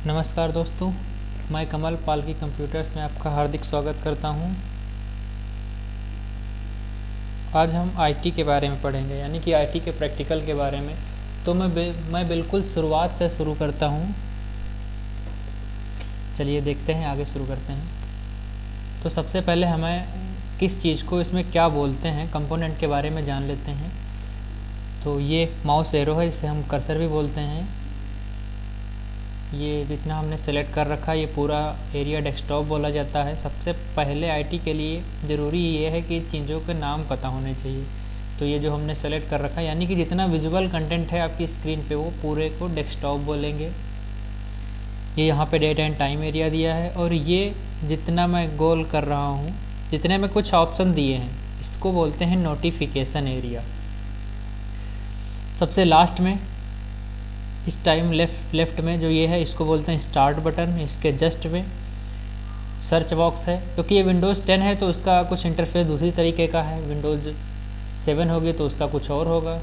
नमस्कार दोस्तों, मैं कमल पालकी कंप्यूटर्स में आपका हार्दिक स्वागत करता हूं। आज हम आईटी के बारे में पढ़ेंगे, यानी कि आईटी के प्रैक्टिकल के बारे में। तो मैं बिल्कुल शुरुआत से शुरू करता हूं। चलिए देखते हैं, आगे शुरू करते हैं। तो सबसे पहले हमें किस चीज़ को इसमें क्या बोलते हैं, कंपोनेंट के बारे में जान लेते हैं। तो ये माउस एरो है, इसे हम कर्सर भी बोलते हैं। ये जितना हमने सेलेक्ट कर रखा है, ये पूरा एरिया डेस्कटॉप बोला जाता है। सबसे पहले आईटी के लिए ज़रूरी ये है कि चीज़ों के नाम पता होने चाहिए। तो ये जो हमने सेलेक्ट कर रखा है, यानी कि जितना विजुअल कंटेंट है आपकी स्क्रीन पे, वो पूरे को डेस्कटॉप बोलेंगे। ये यहाँ पे डेट एंड टाइम एरिया दिया है, और ये जितना मैं गोल कर रहा हूँ, जितने में कुछ ऑप्शन दिए हैं, इसको बोलते हैं नोटिफिकेशन एरिया। सबसे लास्ट में इस टाइम लेफ़्ट में जो ये है, इसको बोलते हैं स्टार्ट बटन। इसके जस्ट में सर्च बॉक्स है। क्योंकि ये विंडोज़ 10 है तो उसका कुछ इंटरफेस दूसरी तरीके का है। विंडोज़ 7 होगी तो उसका कुछ और होगा।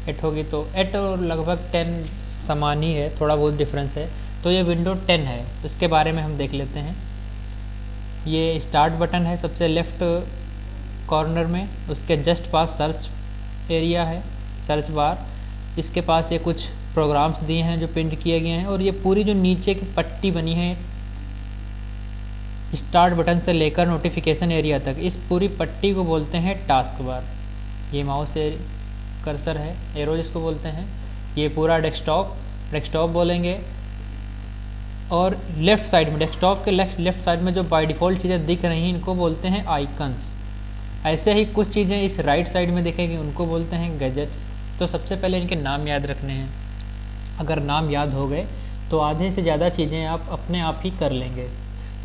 8 होगी तो 8 और लगभग 10 समान ही है, थोड़ा बहुत डिफरेंस है। तो ये विंडो 10 है, तो इसके बारे में हम देख लेते हैं। ये स्टार्ट बटन है सबसे लेफ़्ट कॉर्नर में। उसके जस्ट पास सर्च एरिया है, सर्च बार। इसके पास ये कुछ प्रोग्राम्स दिए हैं जो प्रिंट किए गए हैं, और ये पूरी जो नीचे की पट्टी बनी है स्टार्ट बटन से लेकर नोटिफिकेशन एरिया तक, इस पूरी पट्टी को बोलते हैं टास्क बार। ये कर्सर है, एरो जिसको बोलते हैं। ये पूरा डेस्कटॉप बोलेंगे। और लेफ़्ट साइड में, डेस्कटॉप के लेफ़्ट साइड में जो बाय डिफ़ॉल्ट चीज़ें दिख रही हैं, इनको बोलते हैं आइकन्स। ऐसे ही कुछ चीज़ें इस राइट साइड में दिखेंगी, उनको बोलते हैं गैजेट्स। तो सबसे पहले इनके नाम याद रखने हैं। अगर नाम याद हो गए तो आधे से ज़्यादा चीज़ें आप अपने आप ही कर लेंगे।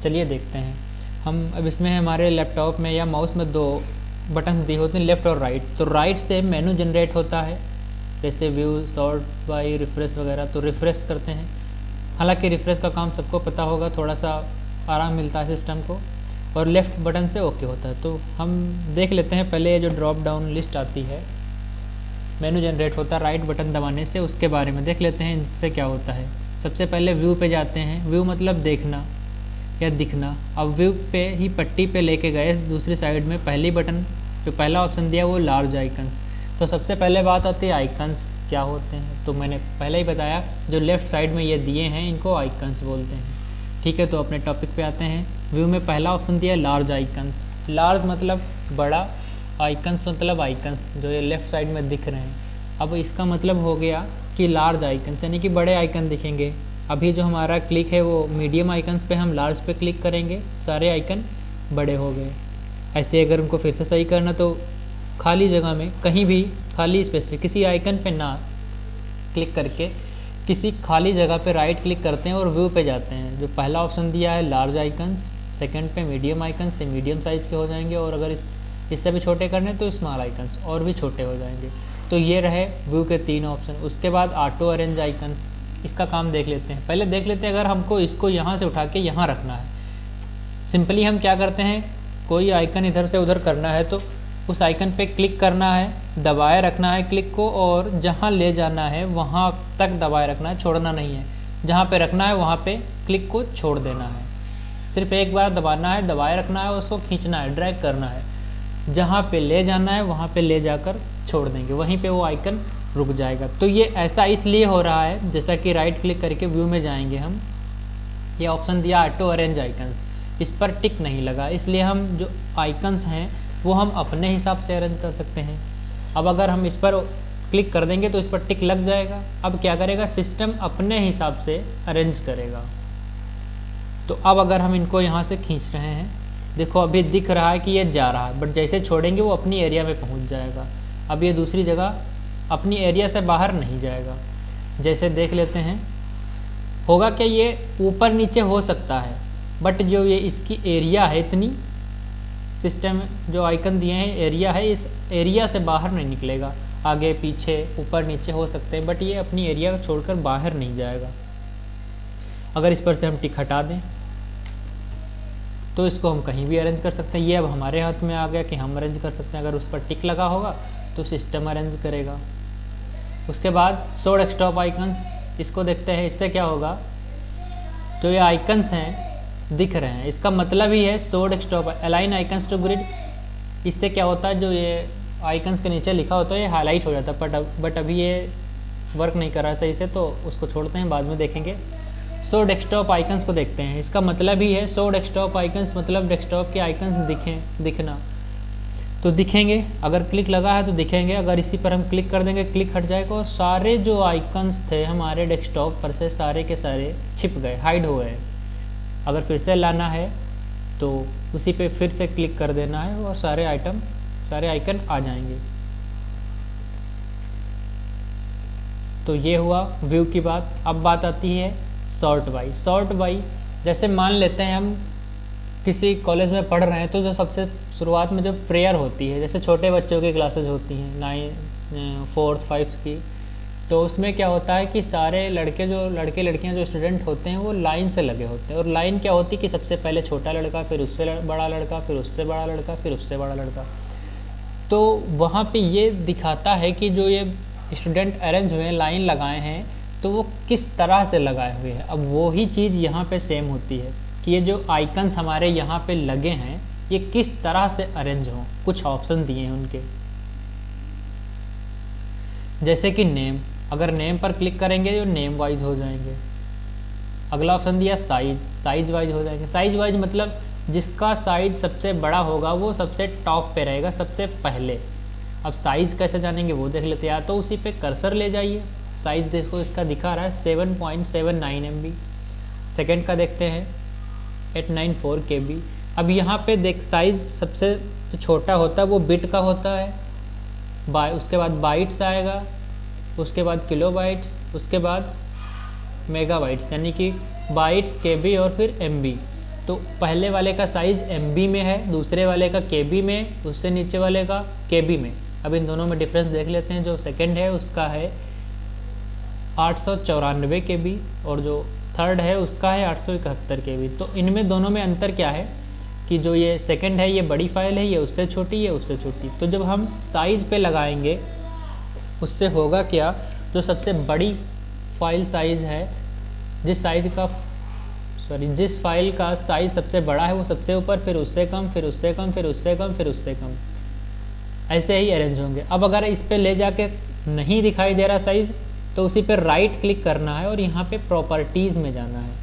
चलिए देखते हैं। हम अब इसमें हमारे लैपटॉप में या माउस में 2 बटन्स दिए होते हैं, लेफ़्ट और राइट। तो राइट से मेनू जनरेट होता है, जैसे व्यू, सॉर्ट बाय, रिफ़्रेश वगैरह। तो रिफ़्रेश करते हैं। हालांकि रिफ़्रेश का काम सबको पता होगा, थोड़ा सा आराम मिलता है सिस्टम को। और लेफ़्ट बटन से ओके होता है। तो हम देख लेते हैं पहले, ये जो ड्रॉप डाउन लिस्ट आती है, मेनू जनरेट होता है राइट बटन दबाने से, उसके बारे में देख लेते हैं इससे क्या होता है। सबसे पहले व्यू पे जाते हैं। व्यू मतलब देखना या दिखना। अब व्यू पे ही पट्टी पे लेके गए, दूसरी साइड में पहली बटन जो पहला ऑप्शन दिया वो लार्ज आइकन्स। तो सबसे पहले बात आती है आइकन्स क्या होते हैं। तो मैंने पहले ही बताया, जो लेफ़्ट साइड में ये दिए हैं इनको आइकन्स बोलते हैं। ठीक है, तो अपने टॉपिक पे आते हैं। व्यू में पहला ऑप्शन दिया है लार्ज आइकन्स। लार्ज मतलब बड़ा, आइकन्स मतलब आइकन्स जो ये लेफ़्ट साइड में दिख रहे हैं। अब इसका मतलब हो गया कि लार्ज आइकन्स यानी कि बड़े आइकन दिखेंगे। अभी जो हमारा क्लिक है वो मीडियम आइकन्स पे, हम लार्ज पे क्लिक करेंगे, सारे आइकन बड़े हो गए। ऐसे अगर उनको फिर से सही करना, तो खाली जगह में कहीं भी खाली स्पेस पे किसी आइकन पे ना क्लिक करके किसी खाली जगह पे राइट क्लिक करते हैं और व्यू पे जाते हैं। जो पहला ऑप्शन दिया है लार्ज आइकन्स, सेकेंड पे मीडियम आइकन्स से मीडियम साइज़ के हो जाएंगे, और अगर इससे भी छोटे करने तो स्मॉल आइकन्स और भी छोटे हो जाएंगे। तो ये रहे व्यू के 3 ऑप्शन। उसके बाद ऑटो अरेंज आइकन्स, इसका काम देख लेते हैं। पहले देख लेते हैं, अगर हमको इसको यहाँ से उठा के यहाँ रखना है, सिंपली हम क्या करते हैं, कोई आइकन इधर से उधर करना है तो उस आइकन पे क्लिक करना है, दबाए रखना है क्लिक को, और जहाँ ले जाना है वहाँ तक दबाए रखना है, छोड़ना नहीं है। जहाँ पे रखना है वहाँ पे क्लिक को छोड़ देना है। सिर्फ एक बार दबाना है, दबाए रखना है, उसको खींचना है, ड्रैग करना है। जहाँ पे ले जाना है वहाँ पे ले जाकर छोड़ देंगे, वहीं पे वो आइकन रुक जाएगा। तो ये ऐसा इसलिए हो रहा है, जैसा कि राइट क्लिक करके व्यू में जाएंगे हम, ये ऑप्शन दिया ऑटो अरेंज आइकन्स, इस पर टिक नहीं लगा, इसलिए हम जो आइकन्स हैं वो हम अपने हिसाब से अरेंज कर सकते हैं। अब अगर हम इस पर क्लिक कर देंगे तो इस पर टिक लग जाएगा। अब क्या करेगा, सिस्टम अपने हिसाब से अरेंज करेगा। तो अब अगर हम इनको यहाँ से खींच रहे हैं, देखो अभी दिख रहा है कि ये जा रहा है, बट जैसे छोड़ेंगे वो अपनी एरिया में पहुँच जाएगा। अब ये दूसरी जगह अपनी एरिया से बाहर नहीं जाएगा। जैसे देख लेते हैं, होगा कि ये ऊपर नीचे हो सकता है, बट जो ये इसकी एरिया है, इतनी सिस्टम जो आइकन दिए हैं एरिया है, इस एरिया से बाहर नहीं निकलेगा। आगे पीछे ऊपर नीचे हो सकते हैं, बट ये अपनी एरिया को छोड़कर बाहर नहीं जाएगा। अगर इस पर से हम टिक हटा दें तो इसको हम कहीं भी अरेंज कर सकते हैं। ये अब हमारे हाथ में आ गया कि हम अरेंज कर सकते हैं। अगर उस पर टिक लगा होगा तो सिस्टम अरेंज करेगा। उसके बाद शो डेस्कटॉप आइकन्स, इसको देखते हैं। इससे क्या होगा जो ये आइकन्स हैं दिख रहे हैं, इसका मतलब ही है show desktop align icons to grid. इससे क्या होता है, जो ये आइकन्स के नीचे लिखा होता है ये हाईलाइट हो जाता है, बट अभी ये वर्क नहीं कर रहा सही से, तो उसको छोड़ते हैं, बाद में देखेंगे। शो डेस्कटॉप आइकन्स को देखते हैं। इसका मतलब ही है शो डेस्कटॉप आइकन्स, मतलब डेस्कटॉप के आइकन्स दिखना। तो दिखेंगे, अगर क्लिक लगा है तो दिखेंगे, अगर इसी पर हम क्लिक कर देंगे क्लिक हट जाएगा और सारे जो आइकन्स थे हमारे डेस्कटॉप पर से सारे के सारे छिप गए, हाइड हो गए। अगर फिर से लाना है तो उसी पे फिर से क्लिक कर देना है और सारे आइकन आ जाएंगे। तो ये हुआ व्यू की बात। अब बात आती है सॉर्ट बाई। सॉर्ट बाई जैसे मान लेते हैं हम किसी कॉलेज में पढ़ रहे हैं, तो जो सबसे शुरुआत में जो प्रेयर होती है, जैसे छोटे बच्चों की क्लासेस होती हैं 9, 4th, 5th की, तो उसमें क्या होता है कि सारे लड़के लड़कियां जो स्टूडेंट होते हैं वो लाइन से लगे होते हैं। और लाइन क्या होती है कि सबसे पहले छोटा लड़का, फिर उससे बड़ा लड़का, फिर उससे बड़ा लड़का, फिर उससे बड़ा लड़का। तो वहाँ पे ये दिखाता है कि जो ये स्टूडेंट अरेंज हुए हैं, लाइन लगाए हैं, तो वो किस तरह से लगाए हुए हैं। अब वही चीज़ यहाँ पे सेम होती है कि ये जो आइकन्स हमारे यहाँ पे लगे हैं ये किस तरह से अरेंज हों। कुछ ऑप्शन दिए हैं उनके, जैसे कि नेम। अगर नेम पर क्लिक करेंगे तो नेम वाइज हो जाएंगे। अगला ऑप्शन दिया साइज, साइज वाइज हो जाएंगे। साइज वाइज मतलब जिसका साइज सबसे बड़ा होगा वो सबसे टॉप पे रहेगा, सबसे पहले। अब साइज़ कैसे जानेंगे वो देख लेते हैं। या तो उसी पे कर्सर ले जाइए, साइज़ देखो इसका दिखा रहा है 7.79 MB। सेकेंड का देखते हैं 894 KB। अब यहाँ पे देख साइज़ सबसे जो छोटा होता है वो बिट का होता है, उसके बाद बाइट्स आएगा, उसके बाद किलोबाइट्स, उसके बाद मेगाबाइट्स, यानी कि बाइट्स, KB और फिर MB। तो पहले वाले का साइज़ MB में है, दूसरे वाले का KB में, उससे नीचे वाले का KB में। अब इन दोनों में डिफरेंस देख लेते हैं। जो सेकंड है उसका है 894 KB और जो थर्ड है उसका है 871 KB। तो इनमें दोनों में अंतर क्या है कि जो ये सेकंड है ये बड़ी फाइल है, ये उससे छोटी, ये उससे छोटी। तो जब हम साइज़ पे लगाएंगे उससे होगा क्या, जो सबसे बड़ी फाइल साइज़ है, जिस फाइल का साइज़ सबसे बड़ा है वो सबसे ऊपर, फिर उससे कम, फिर उससे कम, फिर उससे कम, फिर उससे कम, ऐसे ही अरेंज होंगे। अब अगर इस पे ले जाके नहीं दिखाई दे रहा साइज़ तो उसी पे राइट क्लिक करना है और यहाँ पे प्रॉपर्टीज़ में जाना है।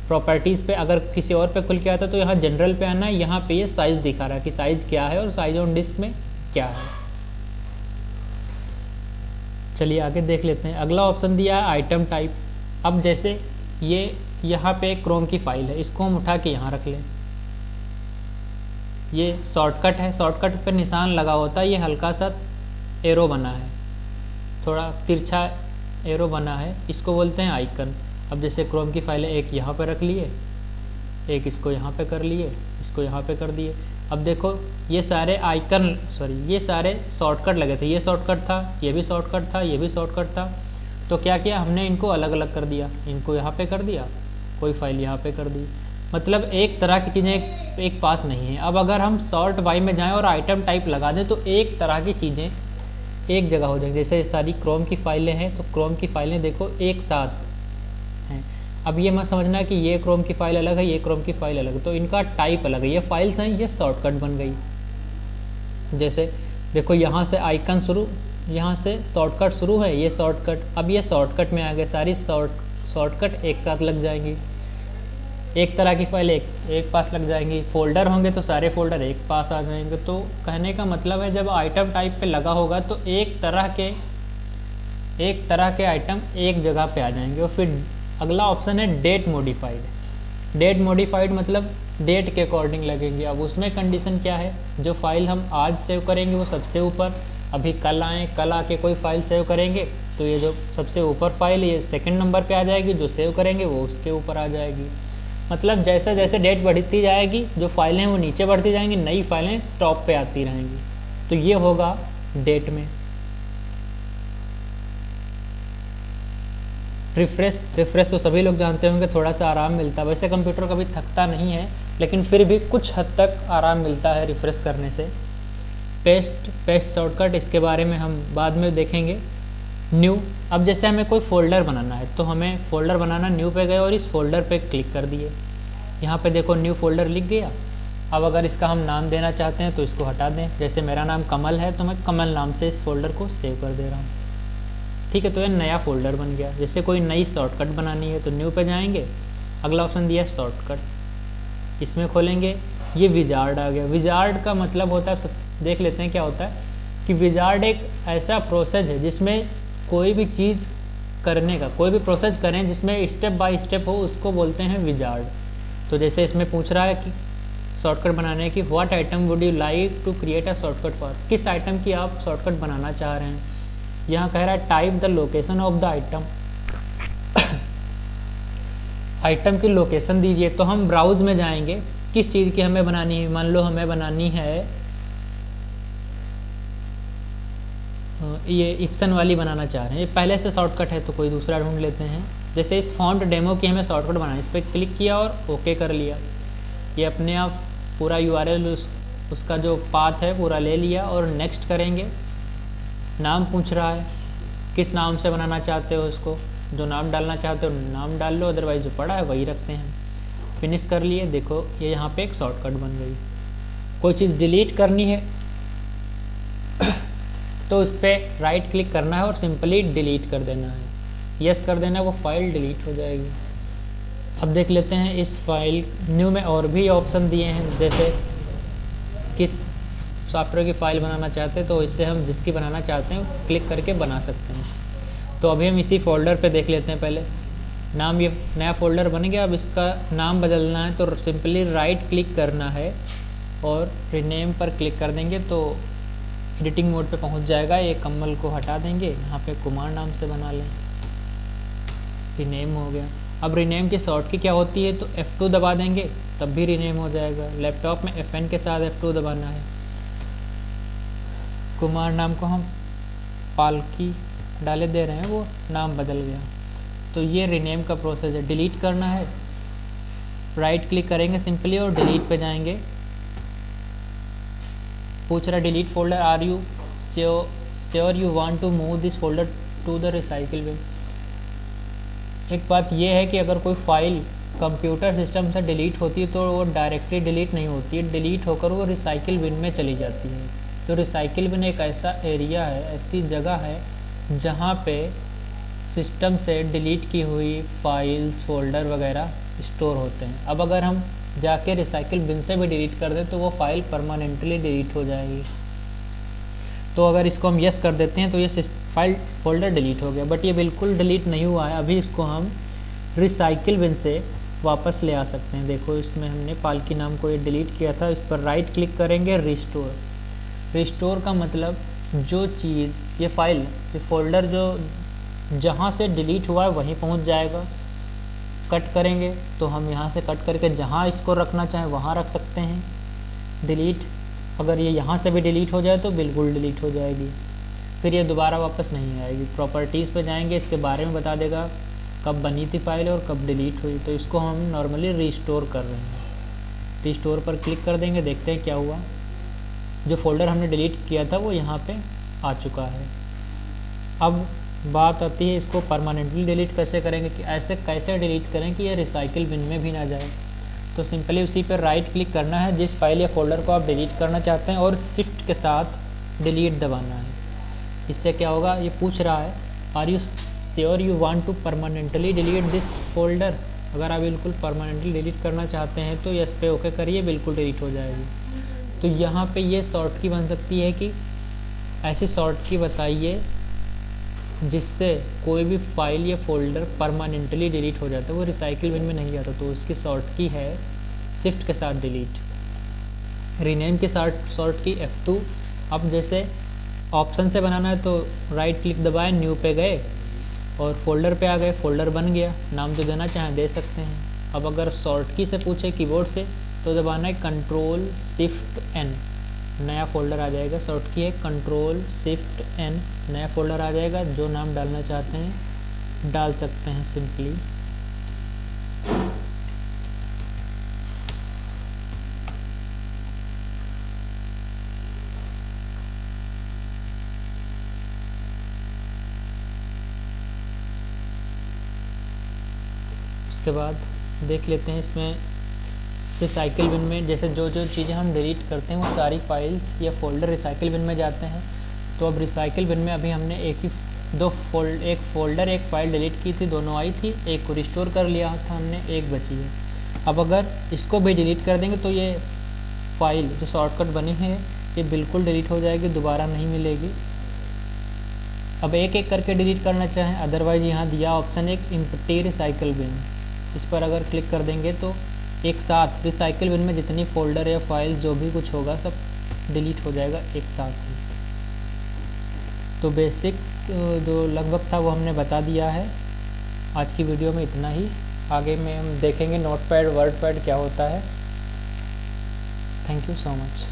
प्रॉपर्टीज़ पे अगर किसी और पे खुल के आता तो यहाँ जनरल पे आना है। यहाँ पे ये साइज़ दिखा रहा है कि साइज़ क्या है और साइज़ ऑन डिस्क में क्या है। चलिए आगे देख लेते हैं। अगला ऑप्शन दिया है आइटम टाइप। अब जैसे ये यहाँ पे क्रोम की फाइल है, इसको हम उठा के यहाँ रख लें। ये शॉर्टकट है, शॉर्टकट पर निशान लगा होता है, ये हल्का सा एरो बना है, थोड़ा तिरछा एरो बना है, इसको बोलते हैं आइकन। अब जैसे क्रोम की फाइल है, एक यहाँ पे रख लिए, एक इसको यहाँ पे कर लिए, इसको यहाँ पे कर दिए। अब देखो ये सारे ये सारे शॉर्टकट लगे थे, ये शॉर्टकट था, ये भी शॉर्टकट था, ये भी शॉर्टकट था। तो क्या किया हमने, इनको अलग अलग कर दिया, इनको यहाँ पे कर दिया, कोई फाइल यहाँ पे कर दी। मतलब एक तरह की चीज़ें एक पास नहीं है। अब अगर हम सॉर्ट बाय में जाएं और आइटम टाइप लगा दें तो एक तरह की चीज़ें एक जगह हो जाएंगी। जैसे सारी क्रोम की फाइलें हैं तो क्रोम की फाइलें देखो एक साथ हैं। अब ये मत समझना कि ये क्रोम की फाइल अलग है, ये क्रोम की फाइल अलग है, तो इनका टाइप अलग है। ये फाइल्स हैं, ये शॉर्टकट बन गई। जैसे देखो यहाँ से आइकन शुरू, यहाँ से शॉर्टकट शुरू है, ये शॉर्टकट, अब ये शॉर्टकट में आ गए, सारी शॉर्टकट एक साथ लग जाएंगी। एक तरह की फाइल एक पास लग जाएंगी। फोल्डर होंगे तो सारे फोल्डर एक पास आ जाएंगे। तो कहने का मतलब है जब आइटम टाइप पे लगा होगा तो एक तरह के आइटम एक जगह पे आ जाएंगे। और फिर अगला ऑप्शन है डेट मॉडिफाइड। डेट मॉडिफाइड मतलब डेट के अकॉर्डिंग लगेंगे। अब उसमें कंडीशन क्या है, जो फाइल हम आज सेव करेंगे वो सबसे ऊपर, अभी कल आके कोई फाइल सेव करेंगे तो ये जो सबसे ऊपर फाइल ये सेकंड नंबर पे आ जाएगी, जो सेव करेंगे वो उसके ऊपर आ जाएगी। मतलब जैसे जैसे डेट बढ़ती जाएगी जो फाइलें हैं वो नीचे बढ़ती जाएंगी, नई फाइलें टॉप पे आती रहेंगी। तो ये होगा डेट में। रिफ्रेश तो सभी लोग जानते होंगे, थोड़ा सा आराम मिलता है। वैसे कंप्यूटर कभी थकता नहीं है, लेकिन फिर भी कुछ हद तक आराम मिलता है रिफ्रेश करने से। पेस्ट शॉर्टकट, इसके बारे में हम बाद में देखेंगे। न्यू, अब जैसे हमें कोई फ़ोल्डर बनाना है तो हमें फ़ोल्डर बनाना, न्यू पे गए और इस फोल्डर पे क्लिक कर दिए। यहाँ पे देखो न्यू फोल्डर लिख गया। अब अगर इसका हम नाम देना चाहते हैं तो इसको हटा दें। जैसे मेरा नाम कमल है तो मैं कमल नाम से इस फोल्डर को सेव कर दे रहा हूँ। ठीक है, तो ये नया फोल्डर बन गया। जैसे कोई नई शॉर्टकट बनानी है तो न्यू पे जाएंगे, अगला ऑप्शन दिया है शॉर्टकट, इसमें खोलेंगे, ये विजार्ड आ गया। विजार्ड का मतलब होता है, देख लेते हैं क्या होता है कि विजार्ड एक ऐसा प्रोसेस है जिसमें कोई भी चीज़ करने का, कोई भी प्रोसेस करें जिसमें स्टेप बाय स्टेप हो, उसको बोलते हैं विजार्ड। तो जैसे इसमें पूछ रहा है कि शॉर्टकट बनाने की, what item would you like to create a shortcut for, किस आइटम की आप शॉर्टकट बनाना चाह रहे हैं। यहाँ कह रहा है type the location of the item, item की लोकेशन दीजिए। तो हम ब्राउज में जाएंगे, किस चीज़ की हमें बनानी है। मान लो हमें बनानी है ये इक्सन वाली बनाना चाह रहे हैं, ये पहले से शॉर्टकट है तो कोई दूसरा ढूंढ लेते हैं। जैसे इस फॉन्ट डेमो की हमें शॉर्टकट बनाना है, इस पर क्लिक किया और ओके कर लिया। ये अपने आप पूरा यूआरएल उसका जो पाथ है पूरा ले लिया और नेक्स्ट करेंगे। नाम पूछ रहा है, किस नाम से बनाना चाहते हो उसको, जो नाम डालना चाहते हो नाम डाल लो, अदरवाइज जो पड़ा है वही रखते हैं। फिनिश कर लिए, देखो ये यहाँ पे एक शॉर्टकट बन गई। कोई चीज़ डिलीट करनी है तो उस पर राइट क्लिक करना है और सिंपली डिलीट कर देना है, यस कर देना है, वो फाइल डिलीट हो जाएगी। अब देख लेते हैं इस फाइल न्यू में और भी ऑप्शन दिए हैं, जैसे किस सॉफ्टवेयर की फ़ाइल बनाना चाहते हैं तो इससे हम जिसकी बनाना चाहते हैं क्लिक करके बना सकते हैं। तो अभी हम इसी फोल्डर पे देख लेते हैं। पहले नाम, ये नया फ़ोल्डर बन गया। अब इसका नाम बदलना है तो सिंपली राइट क्लिक करना है और रीनेम पर क्लिक कर देंगे तो एडिटिंग मोड पे पहुंच जाएगा। ये कमल को हटा देंगे, यहाँ पे कुमार नाम से बना लें, रीनेम हो गया। अब रीनेम की शॉर्ट की क्या होती है, तो F2 दबा देंगे तब भी रीनेम हो जाएगा। लैपटॉप में FN के साथ F2 दबाना है। कुमार नाम को हम पालकी डाले दे रहे हैं, वो नाम बदल गया। तो ये रीनेम का प्रोसेस है। डिलीट करना है, राइट क्लिक करेंगे सिंपली और डिलीट पे जाएंगे। पूछ रहा delete folder, are you sure you want to move this folder to the recycle bin. एक बात यह है कि अगर कोई फाइल कंप्यूटर सिस्टम से डिलीट होती है तो वो डायरेक्टली डिलीट नहीं होती है, डिलीट होकर वो रिसाइकिल बिन में चली जाती है। तो रिसाइकिल बिन एक ऐसा एरिया है, ऐसी जगह है जहाँ पे सिस्टम से डिलीट की हुई फाइल्स, फोल्डर वगैरह स्टोर होते हैं। अब अगर हम जाके रिसाइकिल बिन से भी डिलीट कर दें तो वो फाइल परमानेंटली डिलीट हो जाएगी। तो अगर इसको हम यस कर देते हैं तो ये फाइल फोल्डर डिलीट हो गया, बट ये बिल्कुल डिलीट नहीं हुआ है। अभी इसको हम रिसाइकिल बिन से वापस ले आ सकते हैं। देखो इसमें हमने पालकी नाम को ये डिलीट किया था, इस पर राइट क्लिक करेंगे, रिस्टोर। रिस्टोर का मतलब जो चीज़, ये फाइल, ये फोल्डर जो जहाँ से डिलीट हुआ है वहीं पहुँच जाएगा। कट करेंगे तो हम यहाँ से कट करके जहाँ इसको रखना चाहें वहाँ रख सकते हैं। डिलीट, अगर ये यहाँ से भी डिलीट हो जाए तो बिल्कुल डिलीट हो जाएगी, फिर ये दोबारा वापस नहीं आएगी। प्रॉपर्टीज़ पे जाएंगे, इसके बारे में बता देगा कब बनी थी फाइल और कब डिलीट हुई। तो इसको हम नॉर्मली रिस्टोर कर रहे हैं। रिस्टोर पर क्लिक कर देंगे, देखते हैं क्या हुआ। जो फोल्डर हमने डिलीट किया था वो यहाँ पे आ चुका है। अब बात आती है इसको परमानेंटली डिलीट कैसे करेंगे, कि ऐसे कैसे डिलीट करें कि ये रिसाइकिल बिन में भी ना जाए। तो सिंपली उसी पर राइट क्लिक करना है जिस फाइल या फोल्डर को आप डिलीट करना चाहते हैं और शिफ्ट के साथ डिलीट दबाना है। इससे क्या होगा, ये पूछ रहा है are you sure you want to permanently delete this folder. अगर आप बिल्कुल परमानेंटली डिलीट करना चाहते हैं तो यस पे ओके करिए, बिल्कुल डिलीट हो जाएगी। तो यहाँ पे ये शॉर्ट की बन सकती है कि ऐसी शॉर्ट की बताइए जिससे कोई भी फाइल या फोल्डर परमानेंटली डिलीट हो जाता है, वो रिसाइकिल बिन में नहीं जाता। तो उसकी शॉर्ट की है शिफ्ट के साथ डिलीट। रीनेम की शॉर्ट की F2। अब जैसे ऑप्शन से बनाना है तो राइट क्लिक दबाए, न्यू पे गए और फोल्डर पे आ गए, फोल्डर बन गया। नाम जो देना चाहें दे सकते हैं। अब अगर शॉर्ट की से पूछे कीबोर्ड से तो दबाना है कंट्रोल शिफ्ट N, नया फोल्डर आ जाएगा। शॉर्ट की है कंट्रोल शिफ्ट N, नया फोल्डर आ जाएगा। जो नाम डालना चाहते हैं डाल सकते हैं सिंपली। उसके बाद देख लेते हैं इसमें रिसाइकिल बिन में जैसे जो जो चीज़ें हम डिलीट करते हैं वो सारी फाइल्स या फोल्डर रिसाइकिल बिन में जाते हैं। तो अब रिसाइकिल बिन में अभी हमने एक फोल्डर एक फ़ाइल डिलीट की थी, दोनों आई थी, एक को रिस्टोर कर लिया था हमने, एक बची है। अब अगर इसको भी डिलीट कर देंगे तो ये फ़ाइल जो शॉर्टकट बनी है ये बिल्कुल डिलीट हो जाएगी, दोबारा नहीं मिलेगी। अब एक एक करके डिलीट करना चाहें, अदरवाइज़ यहाँ दिया ऑप्शन एक एम्प्टी रिसाइकिल बिन, इस पर अगर क्लिक कर देंगे तो एक साथ रिसाइकिल बिन में जितनी फ़ोल्डर या फाइल जो भी कुछ होगा सब डिलीट हो जाएगा एक साथ ही। तो बेसिक्स जो लगभग था वो हमने बता दिया है। आज की वीडियो में इतना ही, आगे में हम देखेंगे नोटपैड वर्डपैड क्या होता है। Thank you so much.